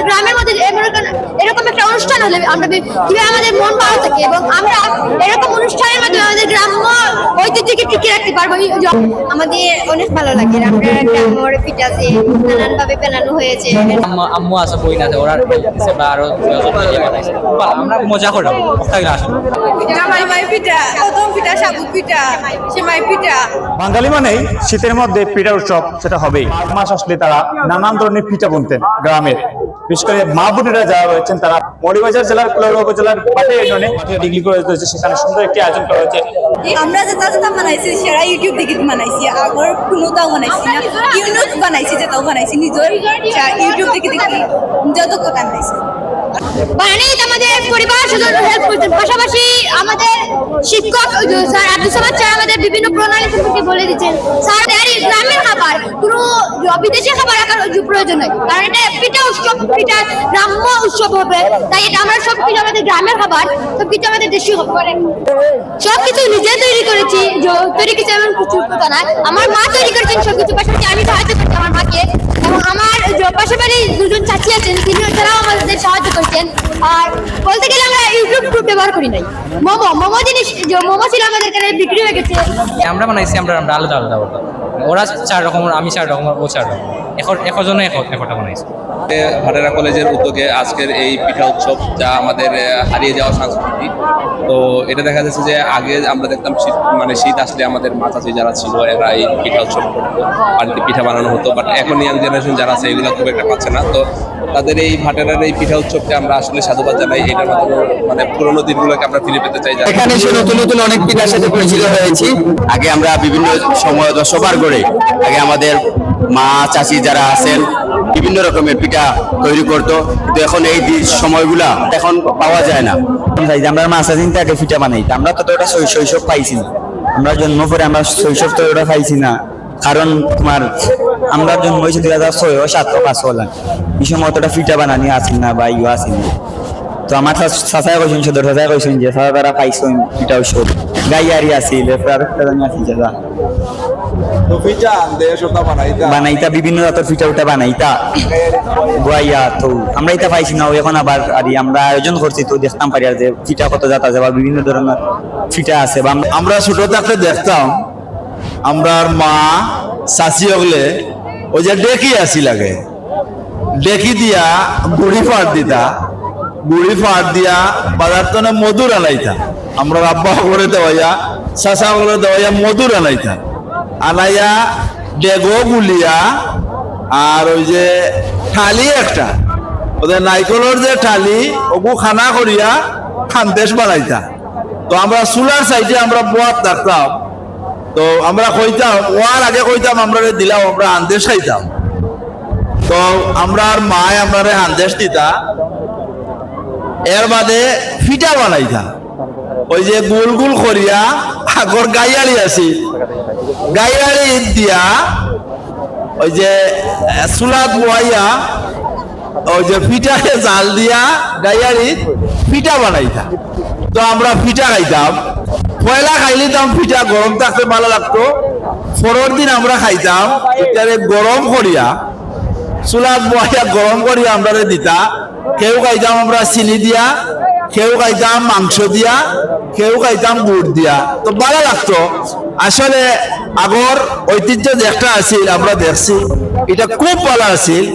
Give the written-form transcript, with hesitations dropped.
গ্রামের মধ্যে এরকম একটা অনুষ্ঠান হলে আমরা কিভাবে আমাদের মন ভালো থাকে এবং আমরা এরকম অনুষ্ঠানের মাধ্যমে আমাদের গ্রাম্য ঐতিহ্যকে টিকিয়ে রাখতে পারবো। আমাদের অনেক ভালো লাগে আমরা গ্রামের পিঠাতে নানান ভাবে বানানো হয়েছে। আম্মু আছে বই না ওরা দিছে বা আরো বানাইছে আমরা মজা করলাম আসলে জামাই পিঠা, প্রথম পিঠা, সাবু পিঠা, সেমাই পিঠা। বাঙালি মানেই শীতের মধ্যে পিঠা উৎসব সেটা হবেই। মাঘ মাস আসলে তারা নানান ধরনের পিঠা বুনতেন গ্রামের, বিশেষ করে মা বোনেরা যারা রয়েছেন তারা মৌলভীবাজার জেলার কুলাউড়া উপজেলার পাটে ইউনিয়নে ডিগ্রি করে রয়েছে, সেখানে সুন্দর একটি আয়োজন করা হয়েছে। আমরা যেটা বানাইছি সেটা ইউটিউব দেখে বানাইছি, আগর কোনোটাও বানাইছি না, ইউনিক বানাইছি, যেটাও বানাইছি নিজের ইউটিউব দেখে যত কথা বানাইছি। বানাই আমাদের পরিবার সদস্য হেল্প করতেন, পাশাপাশি আমাদের শিক্ষক স্যার আব্দুল সামাদ স্যার আমাদের বিভিন্ন প্রণালী সম্পর্কে বলে দিচ্ছেন। স্যার গ্রামের খাবার কোনো বিদেশি খাবার রাখার প্রয়োজন নয়, কারণ এটা পিঠা উৎসব, পিঠা গ্রাম্য উৎসব হবে, তাই এটা আমরা সবকিছু আমাদের গ্রামের খাবার, সবকিছু আমাদের দেশীয় খাবার, সবকিছু নিজে তৈরি করেছি। তৈরি কিছু এমন কিছু কথা না, আমার মা তৈরি করেছেন সবকিছু, পাশাপাশি আমি সাহায্য করছি আমার মাকে, এবং আমার পাশাপাশি দুজন চাচি আছেন তিনি তারাও আমাদের সাহায্য করছেন। আর বলতে গেলে আমরা ইউটিউব ব্যবহার করি নাই। মোমো জিনিস, মোমো ছিল আমাদের এখানে বিক্রি হয়ে গেছে। আমরা বানাইছি আমরা আলাদা আলাদা ওরা 4 রকম, আমি 4 রকম, ও 4 রকম, একজনে একটা বানাইছি। ভাটেরা কলেজের উদ্যোগে আজকের এই পিঠা উৎসব, যা আমাদের হারিয়ে যাওয়া সংস্কৃতি। তো এটা দেখা যাচ্ছে যে আগে আমরা দেখতাম শীত আসলে আমাদের মা চাচি যারা ছিল এরা এই পিঠা উৎসব করতো, বাড়িতে পিঠা বানানো হতো। বাট এখন ইয়াং জেনারেশন যারা আছে এগুলো খুব একটা পাচ্ছে না। তো তাদের এই ভাটেরার এই পিঠা উৎসবকে আমরা আসলে সাধুবাদ জানাই। এটার মাধ্যমে পুরোনো দিনগুলোকে আমরা ফিরে পেতে চাই। এখানে এসে নতুন নতুন অনেক পিঠার সাথে পরিচিত হয়েছি। আগে আমরা বিভিন্ন সময় 10বার করে আগে আমাদের মা চাচি যারা আছেন বিভিন্ন রকমের পিঠা তৈরি করতো, কিন্তু এখন এই সময়গুলা এখন পাওয়া যায় না। আমরা মা চাচিন থেকে পিঠা বানাই, আমরা তো ওটা শৈশব পাইছি না, আমরা জন্ম পরে আমরা শৈশব তো ওটা পাইছি না, কারণ তোমার আমরা জন্ম হয়েছে 2006 ও 7 ও 5 হলাম, এই সময় অতটা পিঠা বানানি আসেন না বা ইউ আসেন না। তো আমার চাচাই কৈছেন, সদর চাচাই কৈছেন যে চাচা তারা পাইছেন পিঠা উৎসব, গাইয়ারি আছিল, আরেকটা জানি আছিল চাচা বানাইতা বিভিন্ন জাতের পিঠা উঠা বানাইতা গুয়াইয়া। তো আমরা এটা পাইছি না, এখন আবার আমরা আয়োজন করছি, তো দেখতাম পারি আর যে পিঠা কত জাত আছে বা বিভিন্ন ধরনের পিঠা আছে। বা আমরা ছোট থাকতে দেখতাম আমরা মা চাচি হলে ওই যে ডেকি আসিল, আগে ডেকি দিয়া গুড়ি ফাট দিতা, গুড়ি ফাট দিয়া বাজার তো মধুর আনাইতা, আমরা আব্বা করে দেওয়াইয়া চাচা করে দেওয়াইয়া মধুর আনাইতা, আনাইয়া ডেগো গুলিয়া আর ওই যে থালি একটা ওদের নাইকলের যে থালি ওগু খানা করিয়া খানদেশ বানাইতা। তো আমরা চুলার সাইডে আমরা বোয়াত থাকতাম, তো আমরা কইতাম ওয়ার আগে কইতাম আমরা দিলাম আমরা আন্দেশ খাইতাম। তো আমরা আর মায় আমরা আন্দেশ দিতা, এর বাদে ফিটা বানাইতা, ওই যে গোল গোল করিয়া আগর গাইয়ালি আছে, গাইয়ালি দিয়া ওই যে চুলাত বহাইয়া ওই যে পিঠাকে জাল দিয়া গাইয়ালি পিঠা বানাইতা। তো আমরা পিঠা খাইতাম, পয়লা খাইলিতাম পিঠা গরম থাকতে ভালো লাগতো, পরের দিন আমরা খাইতাম এটারে গরম করিয়া চুলাত বহাইয়া গরম করিয়া আমরা দিতা। কেউ খাইতাম আমরা চিনি দিয়া, কেউ খাইতাম মাংস দিয়া, কেউ খাইতাম গুড় দিয়া, তো ভালো লাগতো। আসলে আগর ঐতিহ্য যেটা আছিল আমরা দেখছি এটা খুব ভালো আছিল।